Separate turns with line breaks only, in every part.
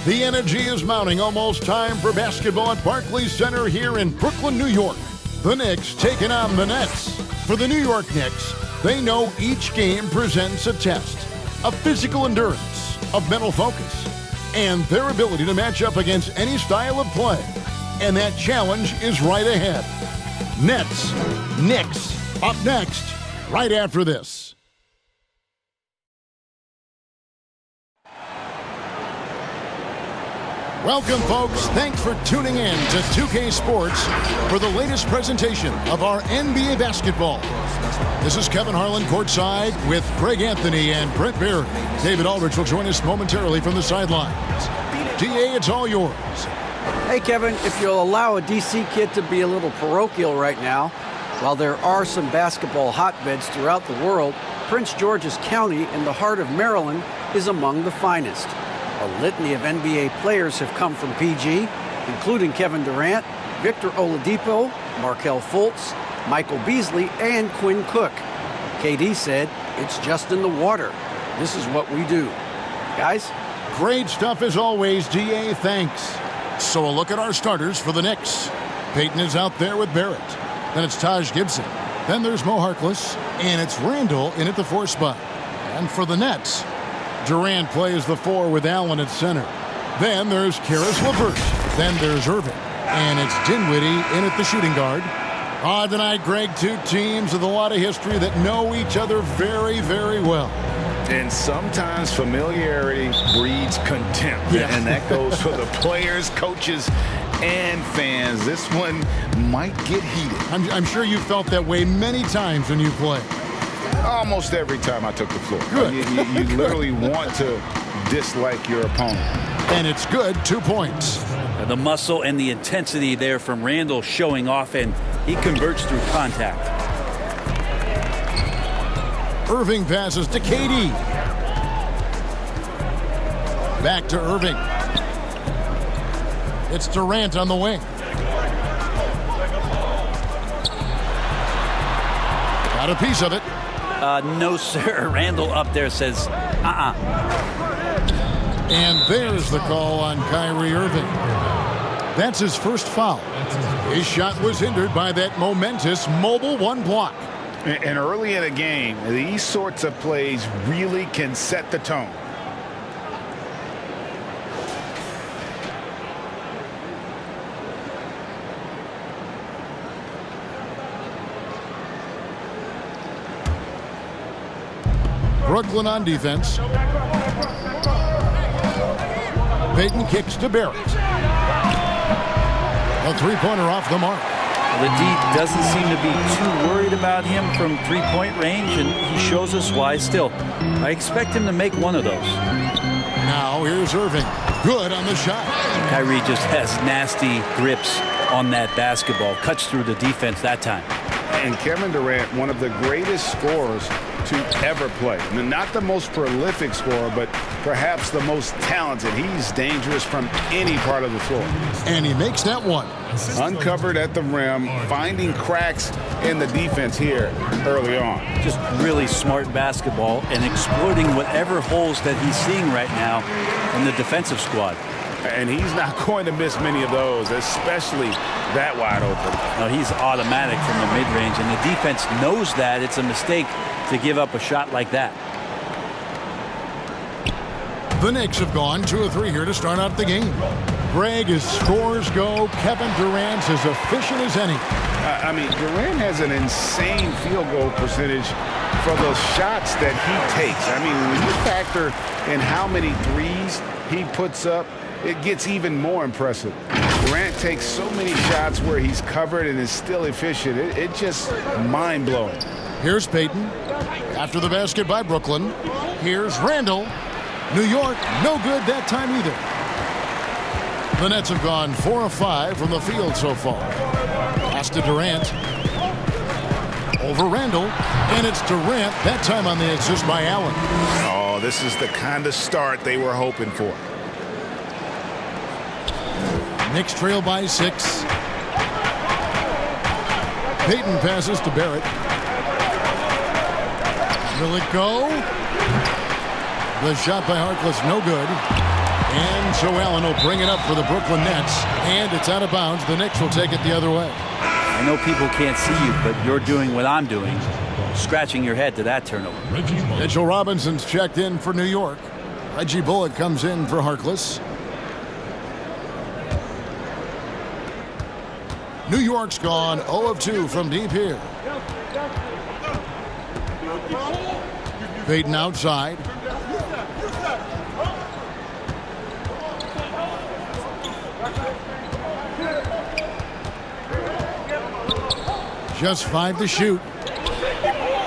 The energy is mounting. Almost time for basketball at Barclays Center here in Brooklyn, New York. The Knicks taking on the Nets. For the New York Knicks, they know each game presents a test of physical endurance, of mental focus, and their ability to match up against any style of play. And that challenge is right ahead. Nets, Knicks, up next, right after this. Welcome, folks. Thanks for tuning in to 2K Sports for the latest presentation of our NBA basketball. This is Kevin Harlan courtside with Greg Anthony and Brent Barry. David Aldridge will join us momentarily from the sidelines. DA, it's all yours.
Hey, Kevin, if you'll allow a DC kid to be a little parochial right now, while there are some basketball hotbeds throughout the world, Prince George's County in the heart of Maryland is among the finest. A litany of NBA players have come from PG, including Kevin Durant, Victor Oladipo, Markelle Fultz, Michael Beasley, and Quinn Cook. KD said, "It's just in the water. This is what we do." Guys?
Great stuff as always, DA. Thanks. So a look at our starters for the Knicks. Payton is out there with Barrett. Then it's Taj Gibson. Then there's Mo Harkless. And it's Randall in at the 4 spot. And for the Nets, Durant plays the 4 with Allen at center. Then there's Karis LeVert. Then there's Irving. And it's Dinwiddie in at the shooting guard. Tonight, Greg, two teams with a lot of history that know each other very, very well.
And sometimes familiarity breeds contempt.
Yeah.
And that goes for the players, coaches, and fans. This one might get heated.
I'm sure you felt that way many times when you play.
Almost every time I took the floor.
Good.
You literally want to dislike your opponent.
And it's good, 2 points.
The muscle and the intensity there from Randall showing off, and he converts through contact.
Irving passes to KD. Back to Irving. It's Durant on the wing. Got a piece of it.
No, sir. Randall up there says,
And there's the call on Kyrie Irving. That's his first foul. His shot was hindered by that momentous mobile 1 block.
And early in a game, these sorts of plays really can set the tone.
Brooklyn on defense. Payton kicks to Barrett. A three-pointer off the mark.
the D doesn't seem to be too worried about him from three-point range, and he shows us why still. I expect him to make one of those.
Now here's Irving. Good on the shot.
Kyrie just has nasty grips on that basketball. Cuts through the defense that time.
And Kevin Durant, one of the greatest scorers to ever play. I mean, not the most prolific scorer, but perhaps the most talented. He's dangerous from any part of the floor.
And he makes that one.
Uncovered at the rim, finding cracks in the defense here early on.
Just really smart basketball and exploiting whatever holes that he's seeing right now in the defensive squad.
And he's not going to miss many of those, especially that wide open.
No, he's automatic from the mid-range, and the defense knows that it's a mistake to give up a shot like that.
The Knicks have gone 2 of 3 here to start out the game. Greg, as scores go, Kevin Durant's as efficient as any.
I mean, Durant has an insane field goal percentage for those shots that he takes. I mean, when you factor in how many threes he puts up, it gets even more impressive. Durant takes so many shots where he's covered and is still efficient. It's just mind-blowing.
Here's Payton. After the basket by Brooklyn. Here's Randall. New York, no good that time either. The Nets have gone 4 of 5 from the field so far. Pass to Durant. Over Randall. And it's Durant, that time on the assist by Allen.
Oh, this is the kind of start they were hoping for.
Knicks trail by 6. Payton passes to Barrett. Will it go? The shot by Harkless, no good. And so Allen will bring it up for the Brooklyn Nets, and it's out of bounds. The Knicks will take it the other way.
I know people can't see you, but you're doing what I'm doing, scratching your head to that turnover.
Mitchell Robinson's checked in for New York. Reggie Bullock comes in for Harkless. New York's gone 0 of 2 from deep here. Payton outside. Just 5 to shoot.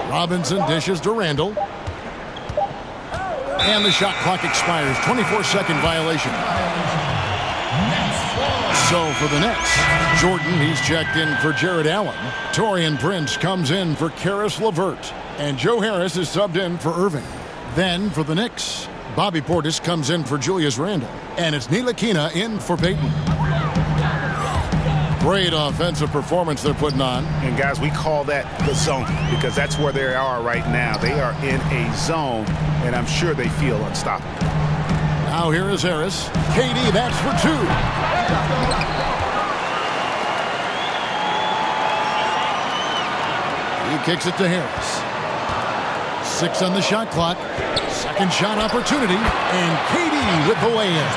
Robinson dishes to Randall. And the shot clock expires. 24-second violation. So for the Nets, Jordan, he's checked in for Jared Allen. Taurean Prince comes in for Karis LeVert. And Joe Harris is subbed in for Irving. Then for the Knicks, Bobby Portis comes in for Julius Randle. And it's Ntilikina in for Payton. Great offensive performance they're putting on.
And guys, we call that the zone because that's where they are right now. They are in a zone, and I'm sure they feel unstoppable.
Now here is Harris. KD, that's for 2. He kicks it to Harris. 6 on the shot clock. Second shot opportunity, and KD with the lay-in.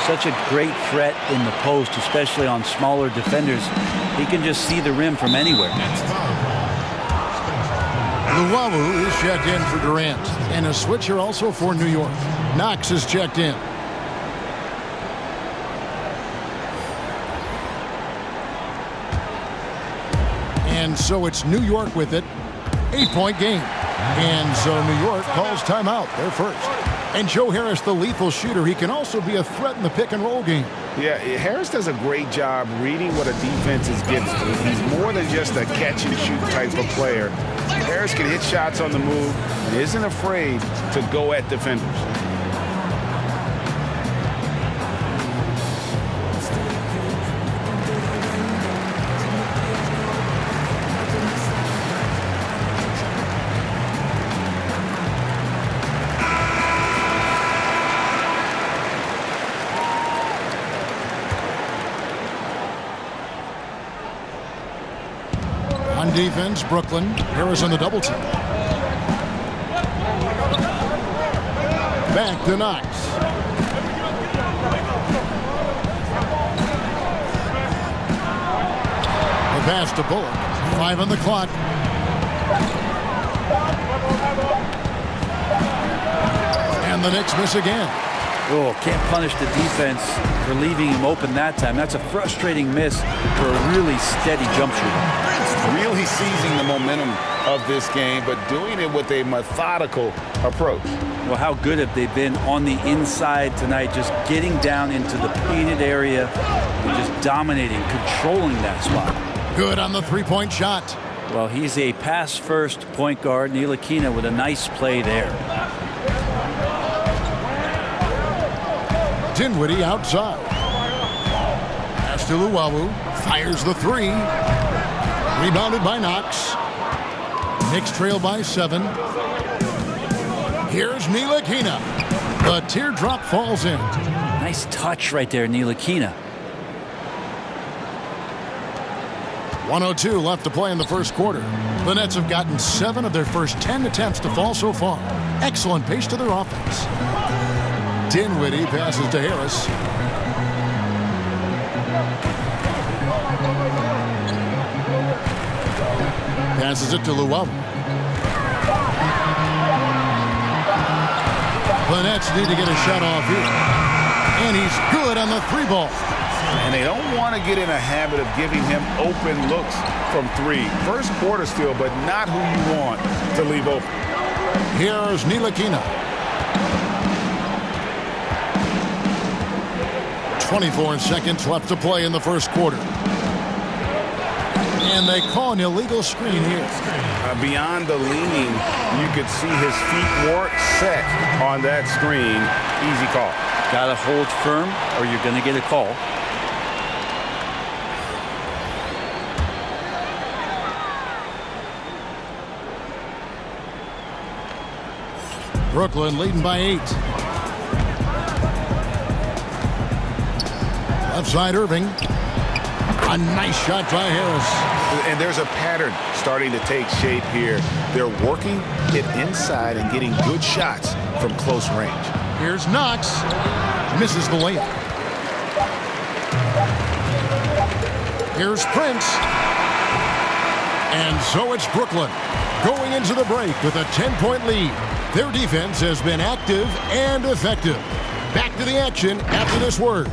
Such a great threat in the post, especially on smaller defenders. He can just see the rim from anywhere.
Luwawu is checked in for Durant. And a switcher also for New York. Knox is checked in. And so it's New York with it. 8-point game. And so New York calls timeout. They're first. And Joe Harris, the lethal shooter, he can also be a threat in the pick-and-roll game.
Yeah, Harris does a great job reading what a defense is giving him. He's more than just a catch-and-shoot type of player. Harris can hit shots on the move and isn't afraid to go at defenders.
On defense, Brooklyn. Harris on the double team. Back to Knox. The pass to Bullock. 5 on the clock. And the Knicks miss again.
Oh, can't punish the defense for leaving him open that time. That's a frustrating miss for a really steady jump shooter.
Really seizing the momentum of this game, but doing it with a methodical approach.
Well, how good have they been on the inside tonight, just getting down into the painted area and just dominating, controlling that spot.
Good on the three-point shot.
Well, he's a pass-first point guard. Ntilikina with a nice play there.
Dinwiddie outside. Pass to Luwawu. Fires the 3. Rebounded by Knox. Knicks trail by 7. Here's Ntilikina. The teardrop falls in.
Nice touch right there, Ntilikina.
1:02 left to play in the first quarter. The Nets have gotten 7 of their first 10 attempts to fall so far. Excellent pace to their offense. Dinwiddie passes to Harris. Passes it to Luwawu. The Nets need to get a shot off here. And he's good on the 3 ball.
And they don't want to get in a habit of giving him open looks from 3. First quarter still, but not who you want to leave open.
Here's Ntilikina. 24 seconds left to play in the first quarter. And they call an illegal screen here.
Beyond the leaning, you could see his feet weren't set on that screen. Easy call.
Got to hold firm or you're going to get a call.
Brooklyn leading by 8. Left side, Irving. A nice shot by Harris.
And there's a pattern starting to take shape here. They're working it inside and getting good shots from close range.
Here's Knox. Misses the layup. Here's Prince. And so it's Brooklyn going into the break with a 10-point lead. Their defense has been active and effective. Back to the action after this word.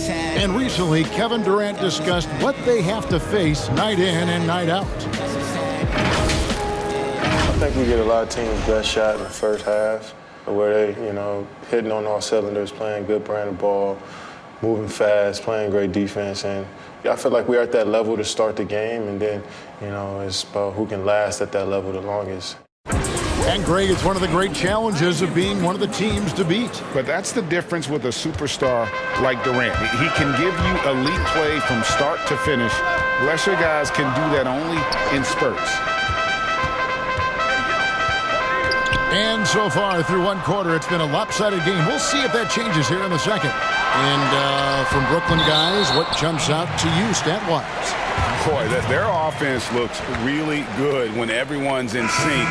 And recently, Kevin Durant discussed what they have to face night in and night out.
I think we get a lot of teams' best shot in the first half, where they, hitting on all cylinders, playing good brand of ball, moving fast, playing great defense. And I feel like we're at that level to start the game, and then, it's about who can last at that level the longest.
And Greg, it's one of the great challenges of being one of the teams to beat.
But that's the difference with a superstar like Durant. He can give you elite play from start to finish. Lesser guys can do that only in spurts.
And so far through one quarter, it's been a lopsided game. We'll see if that changes here in the second. And from Brooklyn guys, what jumps out to you stat-wise?
Boy, their offense looks really good when everyone's in sync.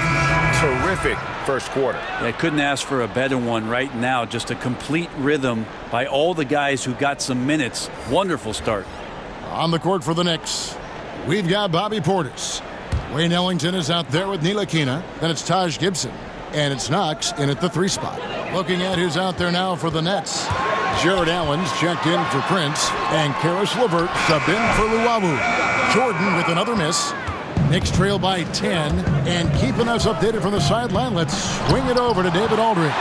Terrific first quarter.
I couldn't ask for a better one right now. Just a complete rhythm by all the guys who got some minutes. Wonderful start.
On the court for the Knicks, we've got Bobby Portis. Wayne Ellington is out there with Ntilikina. Then it's Taj Gibson. And it's Knox in at the 3 spot. Looking at who's out there now for the Nets. Jared Allen's checked in for Prince. And Karis LeVert subbed in for Luawu. Jordan with another miss. Knicks trail by 10. And keeping us updated from the sideline, let's swing it over to David Aldridge.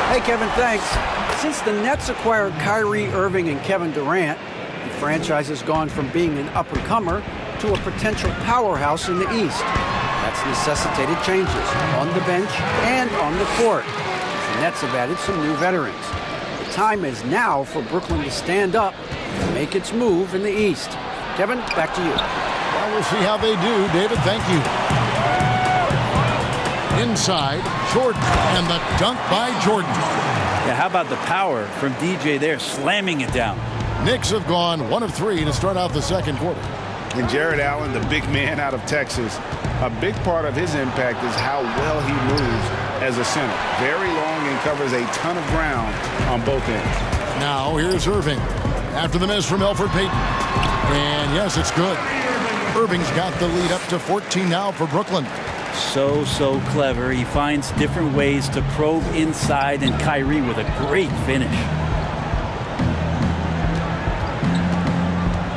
Hey, Kevin, thanks. Since the Nets acquired Kyrie Irving and Kevin Durant, the franchise has gone from being an up-and-comer to a potential powerhouse in the East. That's necessitated changes on the bench and on the court. The Nets have added some new veterans. The time is now for Brooklyn to stand up and make its move in the East. Kevin, back to you.
Well, we'll see how they do. David, thank you. Inside, Jordan, and the dunk by Jordan.
Yeah, how about the power from DJ there, slamming it down.
Knicks have gone 1 of 3 to start out the second quarter.
And Jared Allen, the big man out of Texas, a big part of his impact is how well he moves as a center. Very long and covers a ton of ground on both ends.
Now here's Irving after the miss from Elfrid Payton. And yes, it's good. Irving's got the lead up to 14 now for Brooklyn.
So clever. He finds different ways to probe inside, and Kyrie with a great finish.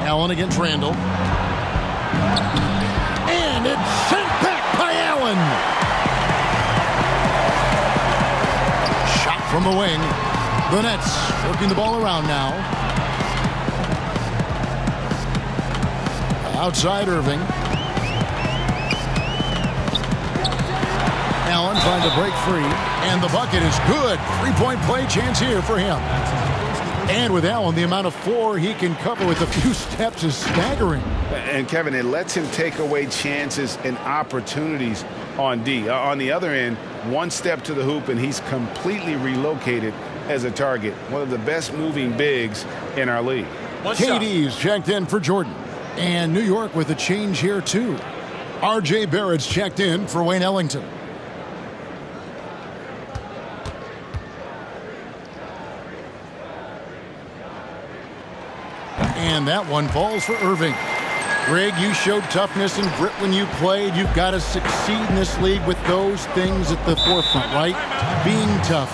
Allen against Randall. And it's sent back by Allen. Shot from the wing. The Nets working the ball around now. Outside Irving. Allen trying to break free. And the bucket is good. 3-point play chance here for him. And with Allen, the amount of floor he can cover with a few steps is staggering.
And Kevin, it lets him take away chances and opportunities on D. On the other end, one step to the hoop and he's completely relocated as a target. One of the best moving bigs in our league.
KD's checked in for Jordan. And New York with a change here too. R.J. Barrett's checked in for Wayne Ellington. And that one falls for Irving. Greg, you showed toughness and grit when you played. You've got to succeed in this league with those things at the forefront, right? Being tough,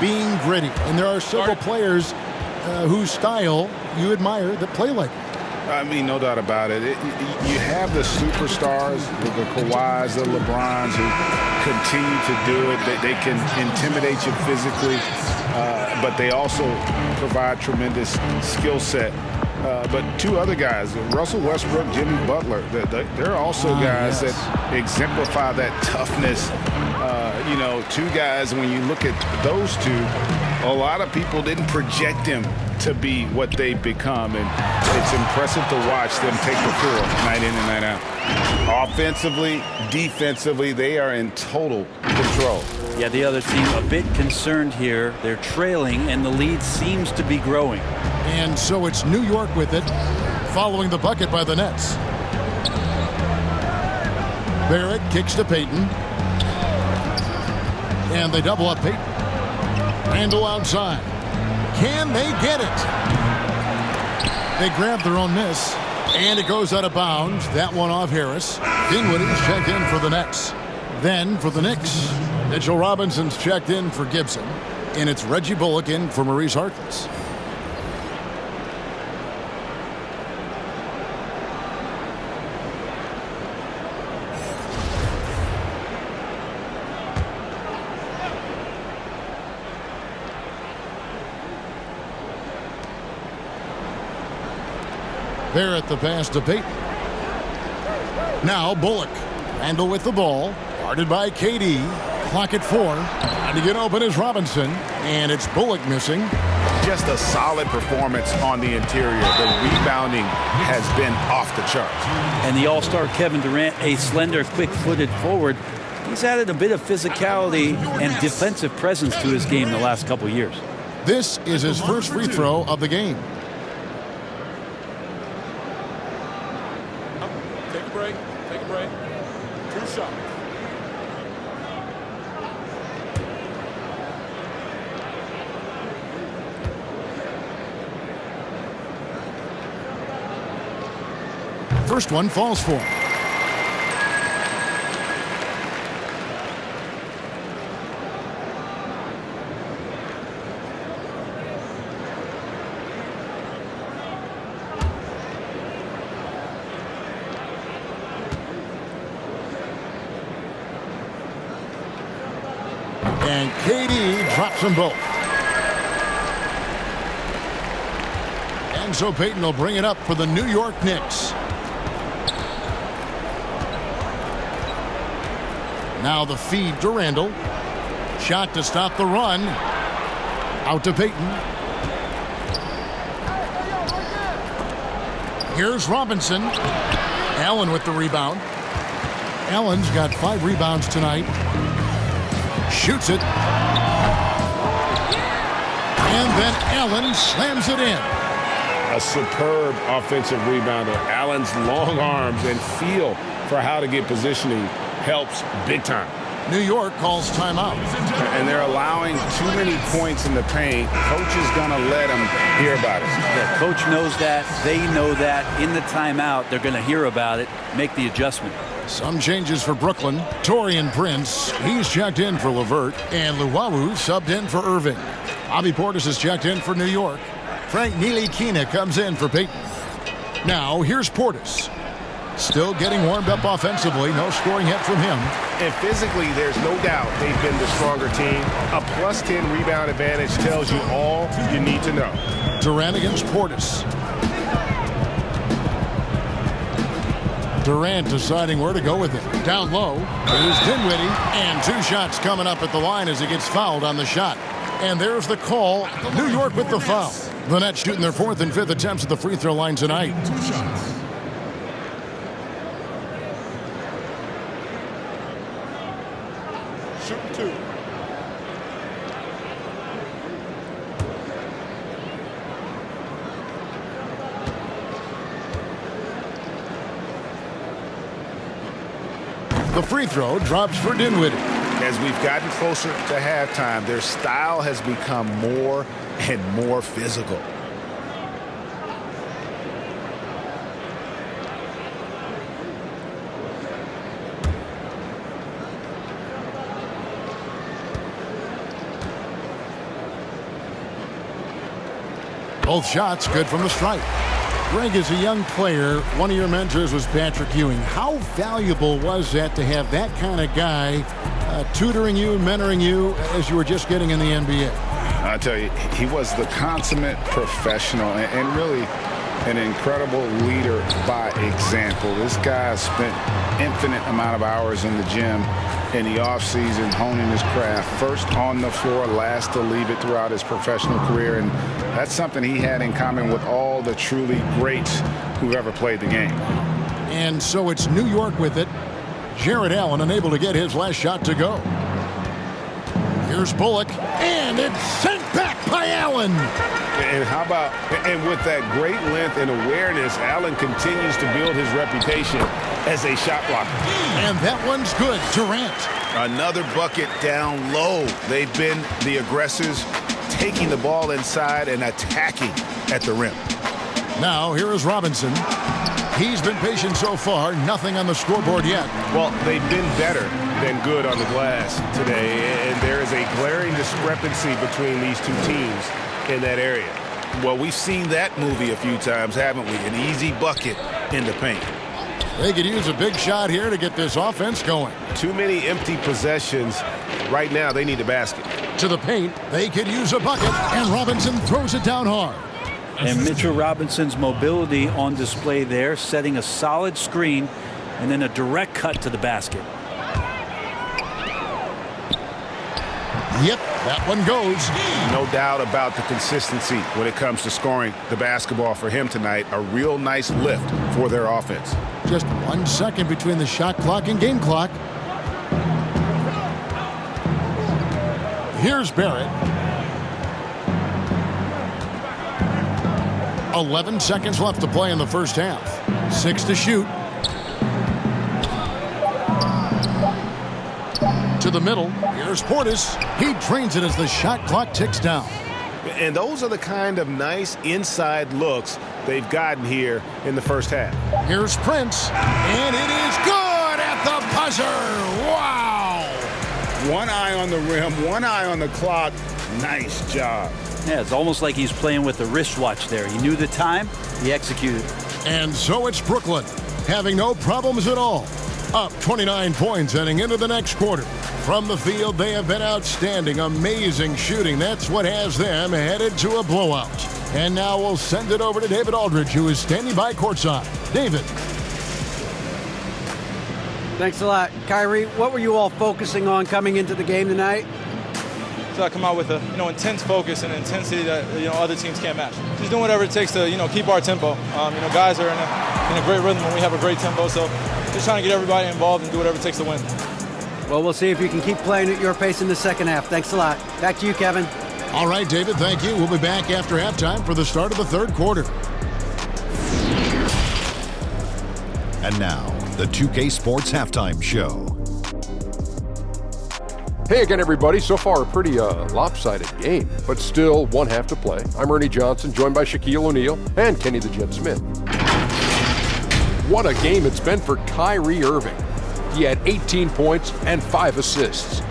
being gritty. And there are several players whose style you admire that play like that.
I mean, no doubt about it. You have the superstars, the Kawhis, the LeBrons, who continue to do it. They can intimidate you physically, but they also provide tremendous skill set but two other guys, Russell Westbrook, Jimmy Butler, they're also guys that exemplify that toughness. Two guys, when you look at those two, a lot of people didn't project them to be what they've become, and it's impressive to watch them take the floor night in and night out. Offensively, defensively, they are in total control.
Yeah, the other team a bit concerned here. They're trailing, and the lead seems to be growing.
And so it's New York with it, following the bucket by the Nets. Barrett kicks to Payton. And they double up Payton. Randall outside. Can they get it? They grab their own miss. And it goes out of bounds. That one off Harris. Dinwiddie's checked in for the Nets. Then for the Knicks, Mitchell Robinson's checked in for Gibson. And it's Reggie Bullock in for Maurice Harkless. Barrett the pass to Payton. Now Bullock. Randall with the ball. Guarded by KD. Clock at 4. Trying to get open is Robinson. And it's Bullock missing.
Just a solid performance on the interior. The rebounding has been off the charts.
And the all-star Kevin Durant, a slender, quick-footed forward, he's added a bit of physicality and defensive presence to his game the last couple years.
This is his first free throw of the game.
Take a break. 2 shots.
First one falls for him. And KD drops them both. And so Payton will bring it up for the New York Knicks. Now the feed to Randall. Shot to stop the run. Out to Payton. Here's Robinson. Allen with the rebound. Allen's got 5 rebounds tonight. Shoots it. And then Allen slams it in.
A superb offensive rebounder. Allen's long arms and feel for how to get positioning helps big time.
New York calls timeout.
And they're allowing too many points in the paint. Coach is going to let them hear about it.
Yeah, coach knows that. They know that. In the timeout, they're going to hear about it, make the adjustment.
Some changes for Brooklyn. Taurean Prince, he's checked in for LeVert. And Luwawu subbed in for Irving. Bobby Portis is checked in for New York. Frank Ntilikina comes in for Payton. Now, here's Portis. Still getting warmed up offensively. No scoring yet from him.
And physically, there's no doubt they've been the stronger team. A plus 10 rebound advantage tells you all you need to know.
Durant against Portis. Durant deciding where to go with it. Down low. Here's Dinwiddie. And 2 shots coming up at the line as he gets fouled on the shot. And there's the call. New York with the foul. The Nets shooting their 4th and 5th attempts at the free throw line tonight.
2 shots. Shooting 2.
The free throw drops for Dinwiddie.
As we've gotten closer to halftime, their style has become more and more physical.
Both shots good from the stripe. Greg, as a young player, one of your mentors was Patrick Ewing. How valuable was that to have that kind of guy tutoring you, mentoring you as you were just getting in the NBA?
I tell you, he was the consummate professional and really an incredible leader by example. This guy spent infinite amount of hours in the gym in the offseason honing his craft. First on the floor, last to leave it throughout his professional career. And that's something he had in common with all the truly greats who've ever played the game.
And so it's New York with it. Jared Allen unable to get his last shot to go. Here's Bullock, and it's sent back by Allen.
And how about, and with that great length and awareness, Allen continues to build his reputation as a shot blocker.
And that one's good. Durant.
Another bucket down low. They've been the aggressors, taking the ball inside and attacking at the rim.
Now here is Robinson. He's been patient so far. Nothing on the scoreboard yet.
Well, they've been better than good on the glass today, and there is a glaring discrepancy between these two teams in that area. Well, we've seen that movie a few times, haven't we? An easy bucket in the paint.
They could use a big shot here to get this offense going.
Too many empty possessions. Right now, they need a basket.
To the paint, they could use a bucket, and Robinson throws it down hard.
And Mitchell Robinson's mobility on display there, setting a solid screen and then a direct cut to the basket.
Yep, that one goes.
No doubt about the consistency when it comes to scoring the basketball for him tonight. A real nice lift for their offense.
Just 1 second between the shot clock and game clock. Here's Barrett. 11 seconds left to play in the first half. 6 to shoot. To the middle. Here's Portis. He drains it as the shot clock ticks down.
And those are the kind of nice inside looks they've gotten here in the first half.
Here's Prince. And it is good at the buzzer. Wow.
One eye on the rim, one eye on the clock. Nice job.
Yeah, it's almost like he's playing with the wristwatch there. He knew the time, he executed.
And so it's Brooklyn, having no problems at all. Up 29 points heading into the next quarter. From the field, they have been outstanding, amazing shooting. That's what has them headed to a blowout. And now we'll send it over to David Aldridge, who is standing by courtside. David.
Thanks a lot. Kyrie, what were you all focusing on coming into the game tonight?
So I come out with a intense focus and intensity that other teams can't match. Just doing whatever it takes to keep our tempo. Guys are in a great rhythm and we have a great tempo. So just trying to get everybody involved and do whatever it takes to win.
Well, we'll see if you can keep playing at your pace in the second half. Thanks a lot. Back to you, Kevin.
All right, David, thank you. We'll be back after halftime for the start of the third quarter.
And now, the 2K Sports Halftime Show.
Hey again, everybody. So far, a pretty lopsided game, but still one half to play. I'm Ernie Johnson, joined by Shaquille O'Neal and Kenny the Jet Smith. What a game it's been for Kyrie Irving. He had 18 points and 5 assists.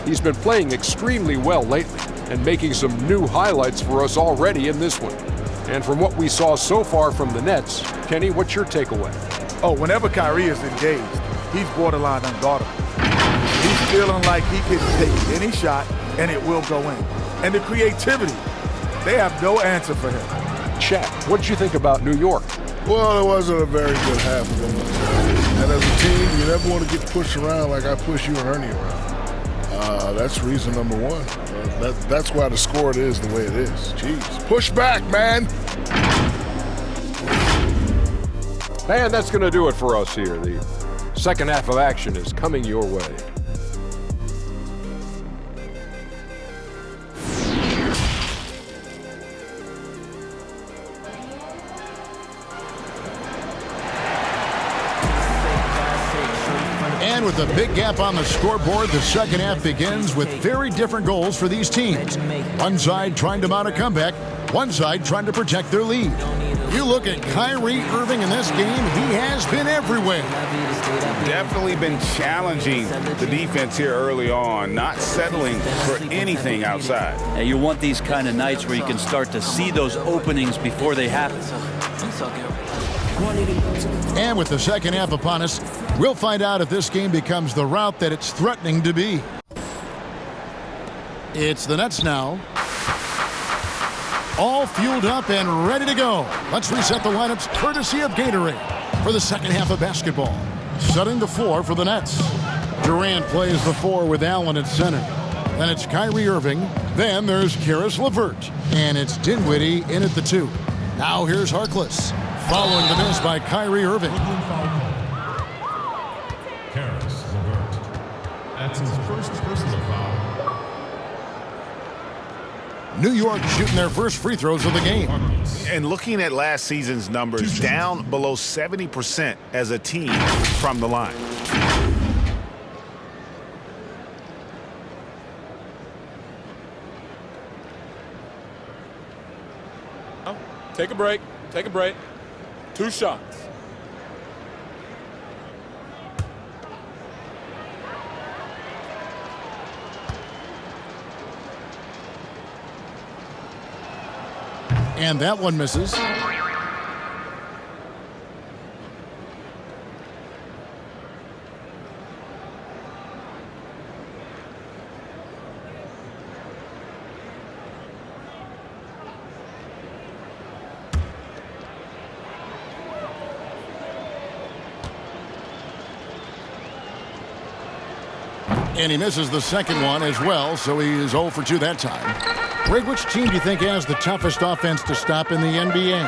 He's been playing extremely well lately and making some new highlights for us already in this one. And from what we saw so far from the Nets, Kenny, what's your takeaway?
Oh, whenever Kyrie is engaged, he's borderline unguardable. He's feeling like he can take any shot and it will go in. And the creativity, they have no answer for him.
Shaq, what did you think about New York?
Well, it wasn't a very good half of them. And as a team, you never want to get pushed around like I push you and Ernie around. That's reason number one. That's why the score is the way it is. Jeez. Push back, man.
And that's going to do it for us here. The second half of action is coming your way.
And with a big gap on the scoreboard, the second half begins with very different goals for these teams. One side trying to mount a comeback, one side trying to protect their lead. You look at Kyrie Irving in this game, he has been everywhere.
Definitely been challenging the defense here early on, not settling for anything outside.
Yeah, you want these kind of nights where you can start to see those openings before they happen.
And with the second half upon us, we'll find out if this game becomes the route that it's threatening to be. It's the Nets now. all fueled up and ready to go. Let's reset the lineups courtesy of Gatorade for the second half of basketball. Setting the floor for the Nets. Durant plays the 4 with Allen at center. Then it's Kyrie Irving. Then there's Karis LeVert. And it's Dinwiddie in at the 2. Now here's Harkless. Following the miss by Kyrie Irving.
Karis LeVert. That's his first personal foul.
New York shooting their first free throws of the game.
And looking at last season's numbers, down below 70% as a team from the line.
Take a break. Take a break. 2 shots.
And that one misses. And he misses the second one as well, so he is 0 for 2 that time. Greg, which team do you think has the toughest offense to stop in the NBA?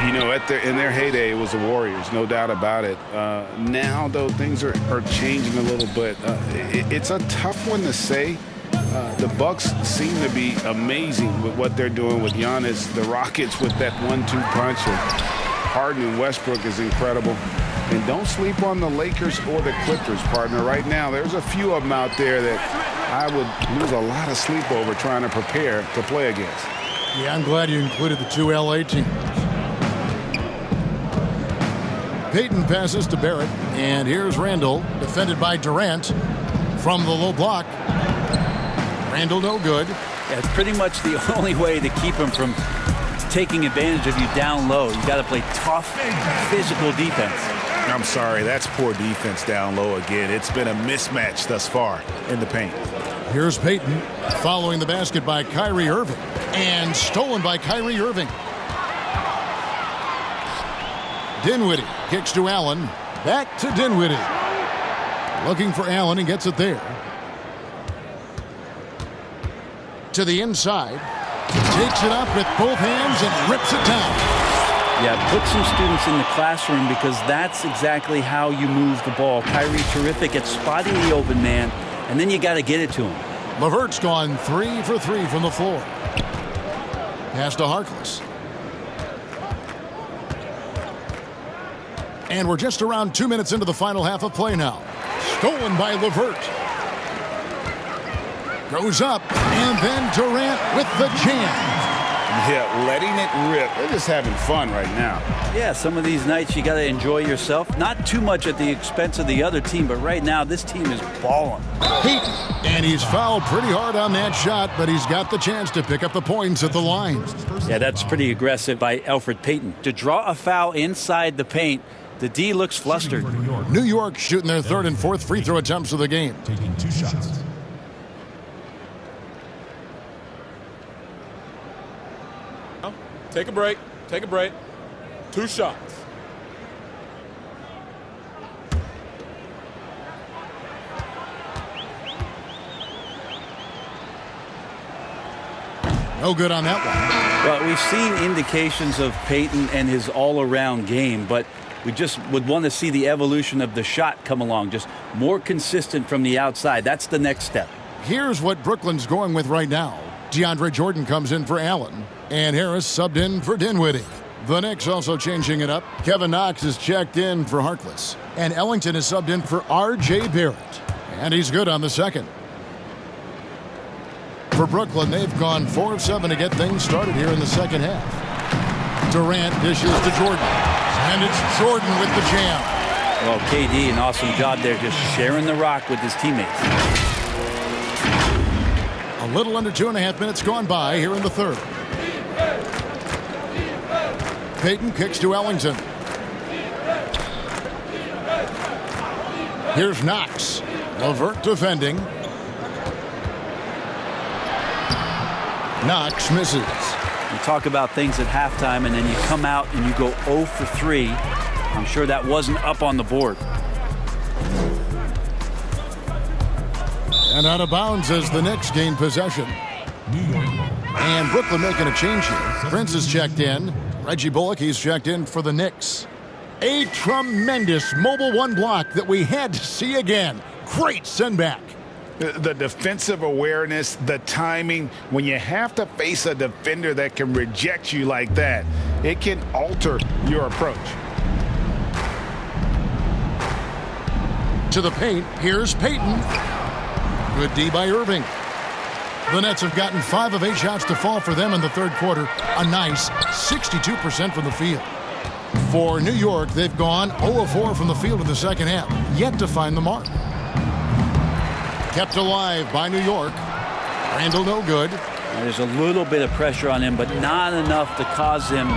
You know, in their heyday, it was the Warriors, no doubt about it. Now, though, things are changing a little bit. It's a tough one to say. The Bucks seem to be amazing with what they're doing with Giannis. The Rockets with that 1-2 punch. And Harden and Westbrook is incredible. And don't sleep on the Lakers or the Clippers, partner. Right now, there's a few of them out there that I would lose a lot of sleep over trying to prepare to play against.
Yeah, I'm glad you included the 2 LA teams. Payton passes to Barrett, and here's Randall, defended by Durant from the low block. Randall no good.
Yeah, it's pretty much the only way to keep him from taking advantage of you down low. You got to play tough, physical defense.
I'm sorry, that's poor defense down low again. It's been a mismatch thus far in the paint.
Here's Payton following the basket by Kyrie Irving and stolen by Kyrie Irving. Dinwiddie kicks to Allen. Back to Dinwiddie. Looking for Allen and gets it there. To the inside. Takes it up with both hands and rips it down.
Yeah, put some students in the classroom because that's exactly how you move the ball. Kyrie terrific at spotting the open man, and then you got to get it to him.
LeVert's gone 3 for 3 from the floor. Pass to Harkless. And we're just around 2 minutes into the final half of play now. Stolen by LeVert. Goes up, and then Durant with the jam.
Yeah, letting it rip. They're just having fun right now.
Yeah, some of these nights you got to enjoy yourself. Not too much at the expense of the other team, but right now this team is balling.
And he's fouled pretty hard on that shot, but he's got the chance to pick up the points at the line.
Yeah, that's pretty aggressive by Elfrid Payton. To draw a foul inside the paint, the D looks flustered.
New York shooting their 3rd and 4th free throw attempts of the game.
Taking 2 shots.
Take a break. Take a break. 2 shots.
No good on that one.
Well, we've seen indications of Payton and his all-around game, but we just would want to see the evolution of the shot come along, just more consistent from the outside. That's the next step.
Here's what Brooklyn's going with right now. DeAndre Jordan comes in for Allen, and Harris subbed in for Dinwiddie. The Knicks also changing it up. Kevin Knox is checked in for Harkless, and Ellington is subbed in for R.J. Barrett, and he's good on the second. For Brooklyn, they've gone 4 of 7 to get things started here in the second half. Durant dishes to Jordan, and it's Jordan with the jam.
Well, KD, an awesome job there, just sharing the rock with his teammates.
A little under 2.5 minutes gone by here in the 3rd. Payton kicks to Ellington. Here's Knox. LeVert defending. Knox misses.
You talk about things at halftime, and then you come out and you go 0 for 3. I'm sure that wasn't up on the board.
And out of bounds as the Knicks gain possession. And Brooklyn making a change here. Prince is checked in. Reggie Bullock, he's checked in for the Knicks. A tremendous mobile one block that we had to see again. Great send back.
The defensive awareness, the timing, when you have to face a defender that can reject you like that, it can alter your approach.
To the paint, here's Payton. Good D by Irving. The Nets have gotten 5 of 8 shots to fall for them in the third quarter. A nice 62% from the field. For New York, they've gone 0 of 4 from the field in the second half. Yet to find the mark. Kept alive by New York. Randall no good.
There's a little bit of pressure on him, but not enough to cause him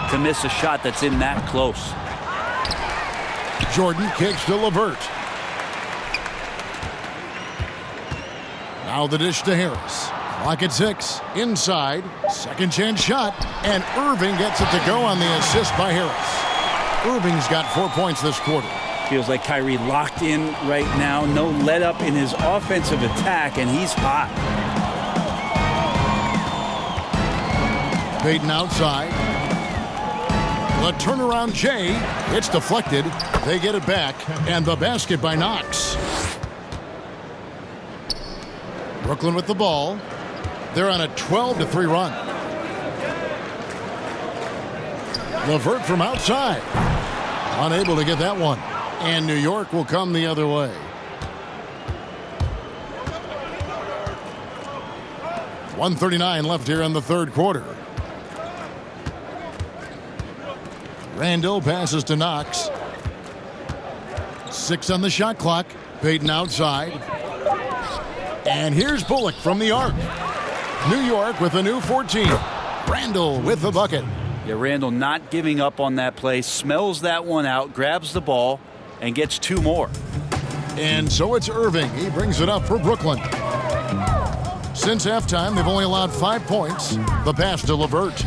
to miss a shot that's in that close.
Jordan kicks to LeVert. Now the dish to Harris. Clock at 6. Inside. Second chance shot. And Irving gets it to go on the assist by Harris. Irving's got 4 points this quarter.
Feels like Kyrie locked in right now. No let up in his offensive attack, and he's hot.
Payton outside. The turnaround Jay. It's deflected. They get it back. And the basket by Knox. Brooklyn with the ball. They're on a 12-3 run. LeVert from outside. Unable to get that one. And New York will come the other way. .139 left here in the third quarter. Randall passes to Knox. 6 on the shot clock. Payton outside. And here's Bullock from the arc. New York with a new 14. Randall with the bucket.
Yeah, Randall not giving up on that play. Smells that one out, grabs the ball, and gets 2 more.
And so it's Irving. He brings it up for Brooklyn. Since halftime, they've only allowed 5 points. The pass to LeVert.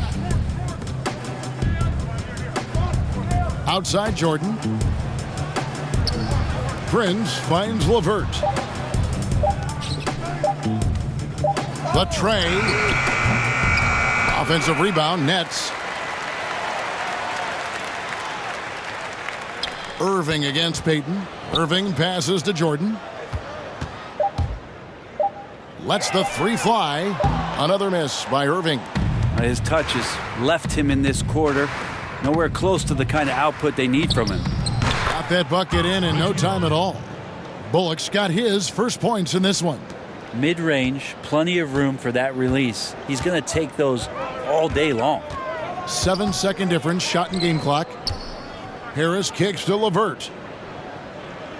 Outside Jordan. Prince finds LeVert. The tray. Offensive rebound, Nets. Irving against Payton. Irving passes to Jordan. Lets the 3 fly. Another miss by Irving.
His touch has left him in this quarter. Nowhere close to the kind of output they need from him.
Got that bucket in no time at all. Bullock's got his first points in this one.
Mid-range, plenty of room for that release. He's going to take those all day long.
7-second difference, shot and game clock. Harris kicks to LeVert.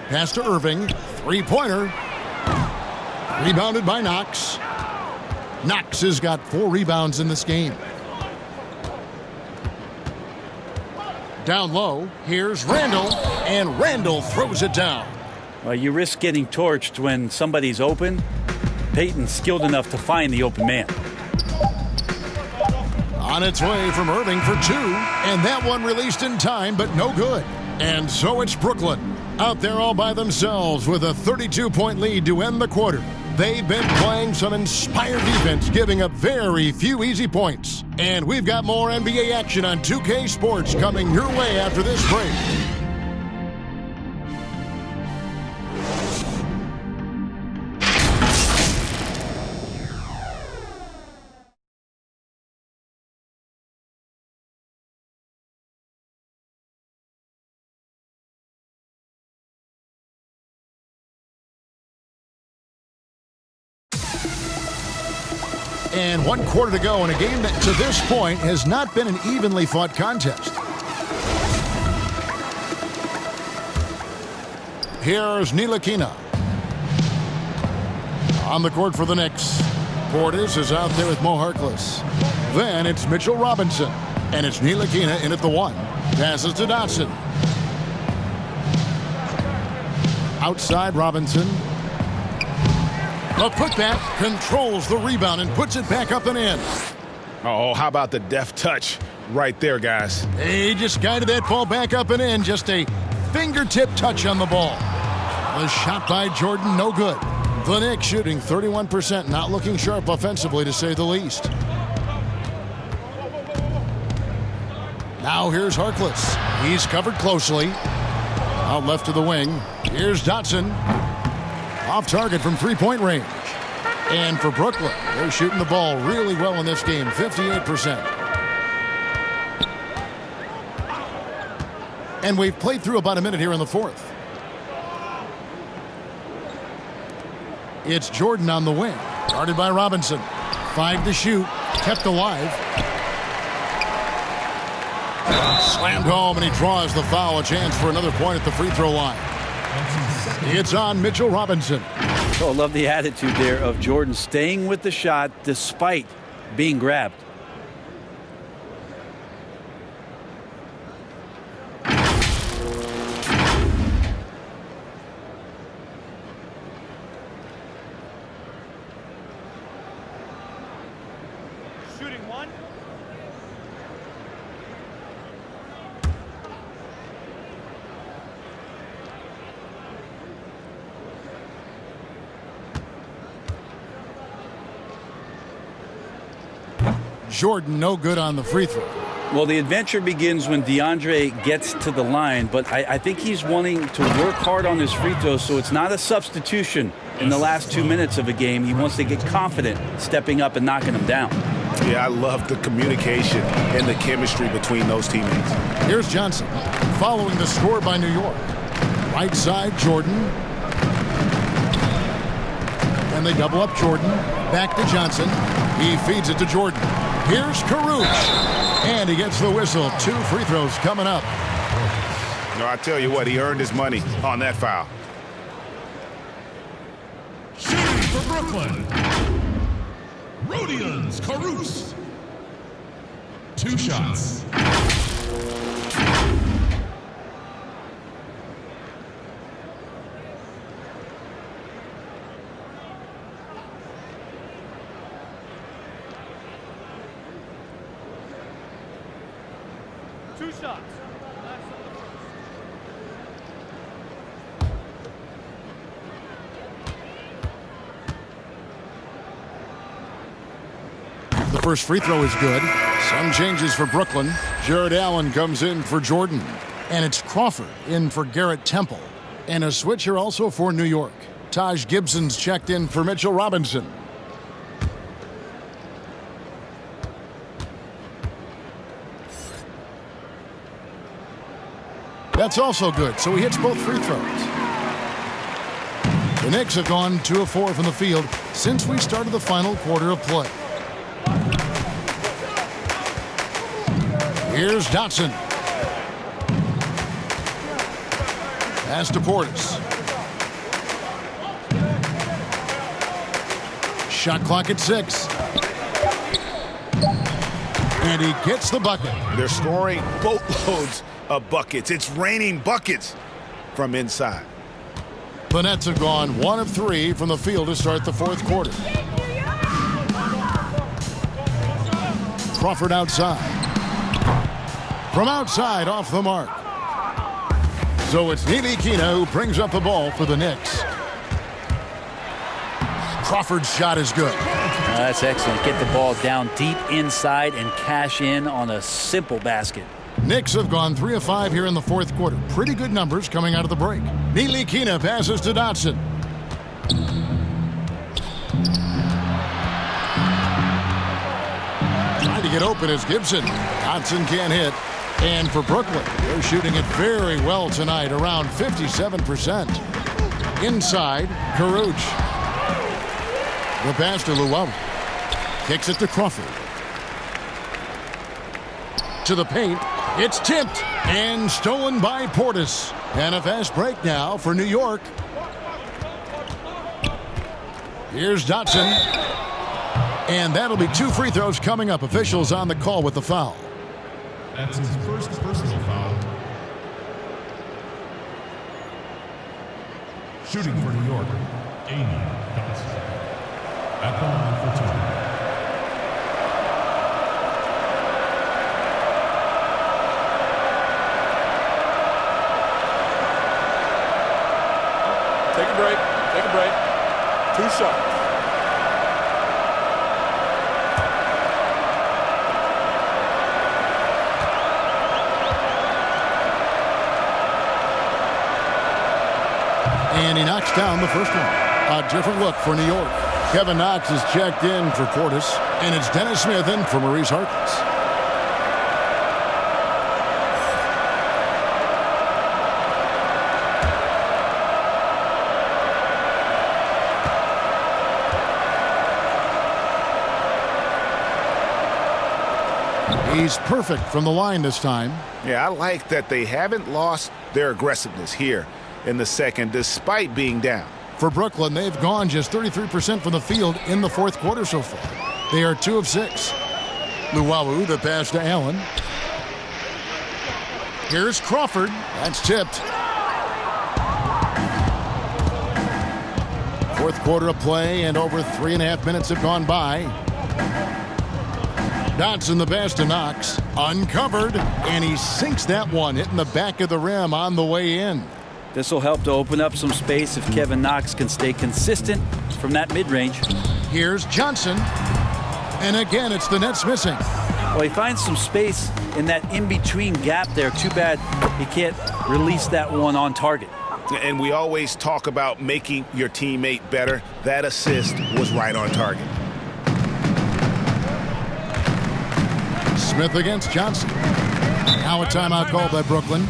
Pass to Irving. 3-pointer. Rebounded by Knox. Knox has got 4 rebounds in this game. Down low, here's Randall, and Randall throws it down.
Well, you risk getting torched when somebody's open. Payton's skilled enough to find the open man.
On its way from Irving for 2, and that one released in time, but no good. And so it's Brooklyn, out there all by themselves with a 32-point lead to end the quarter. They've been playing some inspired defense, giving up very few easy points. And we've got more NBA action on 2K Sports coming your way after this break. And 1 quarter to go in a game that to this point has not been an evenly fought contest. Here's Ntilikina. On the court for the Knicks. Portis is out there with Mo Harkless. Then it's Mitchell Robinson. And it's Ntilikina in at the 1. Passes to Dotson. Outside Robinson. The putback controls the rebound and puts it back up and in.
Oh, how about the deft touch right there, guys?
He just guided that ball back up and in. Just a fingertip touch on the ball. The shot by Jordan, no good. The Knicks shooting 31%, not looking sharp offensively, to say the least. Now here's Harkless. He's covered closely. Out left to the wing. Here's Dotson. Off target from three-point range. And for Brooklyn, they're shooting the ball really well in this game, 58%. And we've played through about a minute here in the fourth. It's Jordan on the wing, guarded by Robinson. 5 to shoot, kept alive. Slammed home, and he draws the foul. A chance for another point at the free throw line. It's on Mitchell Robinson.
Oh, I love the attitude there of Jordan staying with the shot despite being grabbed.
Shooting one.
Jordan no good on the free throw.
Well, the adventure begins when DeAndre gets to the line, but I think he's wanting to work hard on his free throws, so it's not a substitution in the last 2 minutes of a game. He wants to get confident stepping up and knocking them down.
Yeah, I love the communication and the chemistry between those teammates.
Here's Johnson following the score by New York. Right side, Jordan. And they double up Jordan. Back to Johnson. He feeds it to Jordan. Here's Caruth. And he gets the whistle. 2 free throws coming up.
No, I tell you what, he earned his money on that foul.
Shooting for Brooklyn. Rodions Caruth. 2 shots.
The first free throw is good. Some changes for Brooklyn. Jared Allen comes in for Jordan. And it's Crawford in for Garrett Temple. And a switch here also for New York. Taj Gibson's checked in for Mitchell Robinson. That's also good, so he hits both free throws. The Knicks have gone 2 of 4 from the field since we started the final quarter of play. Here's Dotson. Pass to Portis. Shot clock at 6. And he gets the bucket.
They're scoring boatloads of buckets. It's raining buckets from inside.
The Nets have gone 1 of 3 from the field to start the fourth quarter. Crawford outside. From outside, off the mark. So it's Ntilikina who brings up the ball for the Knicks. Crawford's shot is good.
That's excellent. Get the ball down deep inside and cash in on a simple basket.
Knicks have gone 3 of 5 here in the fourth quarter. Pretty good numbers coming out of the break. Ntilikina passes to Dotson. Trying to get open is Gibson. Dotson can't hit. And for Brooklyn, they're shooting it very well tonight, around 57%. Inside, Caruth. The pass to Luau. Kicks it to Crawford. To the paint. It's tipped and stolen by Portis. And a fast break now for New York. Here's Dotson. And that'll be 2 free throws coming up. Officials on the call with the foul.
That's his first personal foul. Shooting for New York, Damian Dotson. At the line for 2.
Take a break. 2 shots.
And he knocks down the first one. A different look for New York. Kevin Knox is checked in for Portis, and it's Dennis Smith in for Maurice Harkless. He's perfect from the line this time.
Yeah, I like that they haven't lost their aggressiveness here in the second, despite being down.
For Brooklyn, they've gone just 33% from the field in the fourth quarter so far. They are 2 of 6. Luwawu, the pass to Allen. Here's Crawford. That's tipped. Fourth quarter of play, and over 3.5 minutes have gone by. Dotson the pass to Knox. Uncovered, and he sinks that one, hitting the back of the rim on the way in.
This will help to open up some space if Kevin Knox can stay consistent from that mid-range.
Here's Johnson. And again, it's the Nets missing.
Well, he finds some space in that in-between gap there. Too bad he can't release that one on target.
And we always talk about making your teammate better. That assist was right on target.
Smith against Johnson. Now a timeout called by Brooklyn.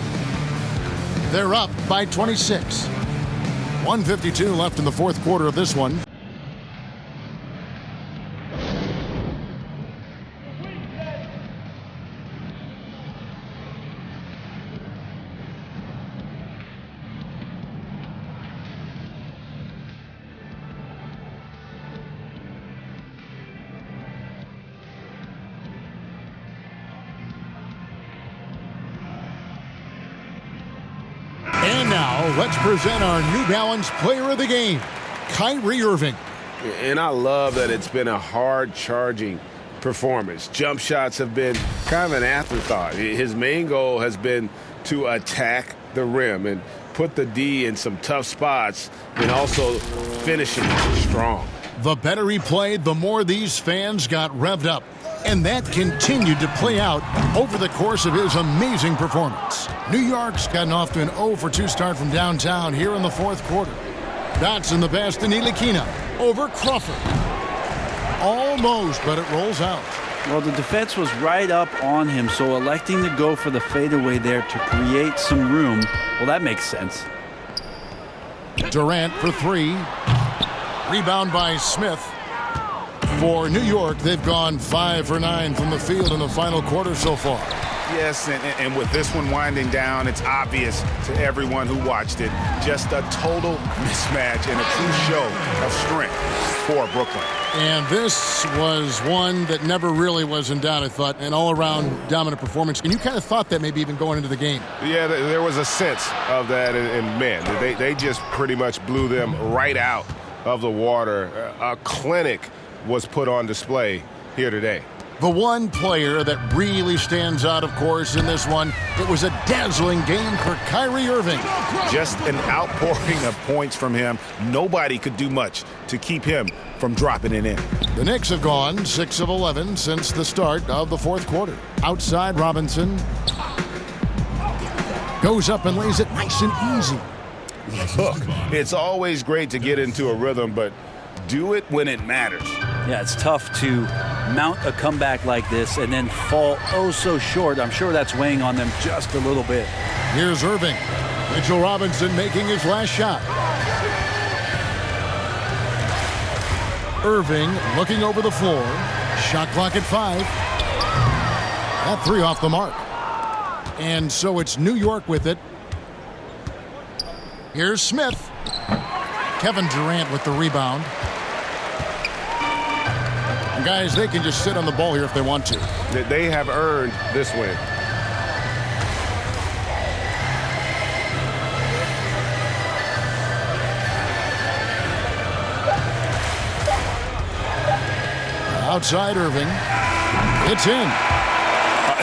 They're up by 26. 1:52 left in the fourth quarter of this one. And now, let's present our New Balance Player of the Game, Kyrie Irving.
And I love that it's been a hard-charging performance. Jump shots have been kind of an afterthought. His main goal has been to attack the rim and put the D in some tough spots and also finishing strong.
The better he played, the more these fans got revved up. And that continued to play out over the course of his amazing performance. New York's gotten off to an 0-for-2 start from downtown here in the fourth quarter. Dotson the pass to Ntilikina over Crawford. Almost, but it rolls out.
Well, the defense was right up on him, so electing to go for the fadeaway there to create some room, well, that makes sense.
Durant for 3. Rebound by Smith. For New York, they've gone 5 for 9 from the field in the final quarter so far.
Yes, and with this one winding down, it's obvious to everyone who watched it. Just a total mismatch and a true show of strength for Brooklyn.
And this was one that never really was in doubt, I thought, an all-around dominant performance. And you kind of thought that maybe even going into the game.
Yeah, there was a sense of that, and man, they just pretty much blew them right out of the water. A clinic was put on display here today.
The one player that really stands out, of course, in this one, it was a dazzling game for Kyrie Irving.
Just an outpouring of points from him. Nobody could do much to keep him from dropping it in.
The Knicks have gone 6 of 11 since the start of the fourth quarter. Outside, Robinson goes up and lays it nice and easy.
Look, it's always great to get into a rhythm, but do it when it matters.
Yeah, it's tough to mount a comeback like this and then fall oh so short. I'm sure that's weighing on them just a little bit.
Here's Irving. Mitchell Robinson making his last shot. Irving looking over the floor. Shot clock at 5. That 3 off the mark. And so it's New York with it. Here's Smith. Kevin Durant with the rebound. And guys, they can just sit on the ball here if they want to.
They have earned this win.
Outside Irving. It's in.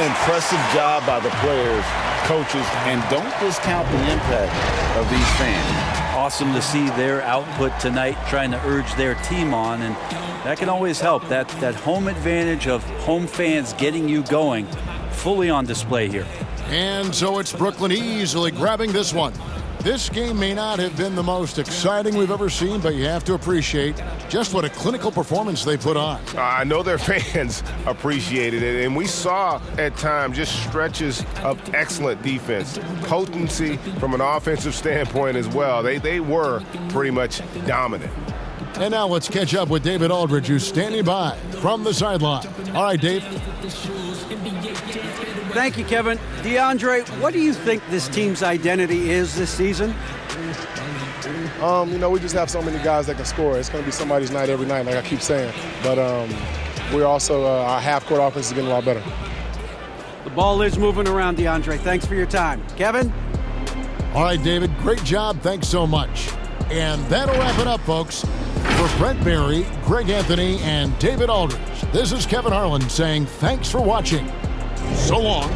Impressive job by the players, coaches, and don't discount the impact of these fans.
Awesome to see their output tonight, trying to urge their team on, and that can always help. That home advantage of home fans getting you going, fully on display here.
And so it's Brooklyn easily grabbing this one. This game may not have been the most exciting we've ever seen, but you have to appreciate just what a clinical performance they put on.
I know their fans appreciated it, and we saw at times just stretches of excellent defense, potency from an offensive standpoint as well. They were pretty much dominant.
And now let's catch up with David Aldridge, who's standing by from the sideline. All right, Dave.
Thank you, Kevin. DeAndre, what do you think this team's identity is this season?
We just have so many guys that can score. It's going to be somebody's night every night, like I keep saying. But we're also, our half-court offense is getting a lot better.
The ball is moving around, DeAndre. Thanks for your time. Kevin?
All right, David, great job. Thanks so much. And that'll wrap it up, folks. For Brent Barry, Greg Anthony, and David Aldridge, this is Kevin Harlan saying thanks for watching. So long.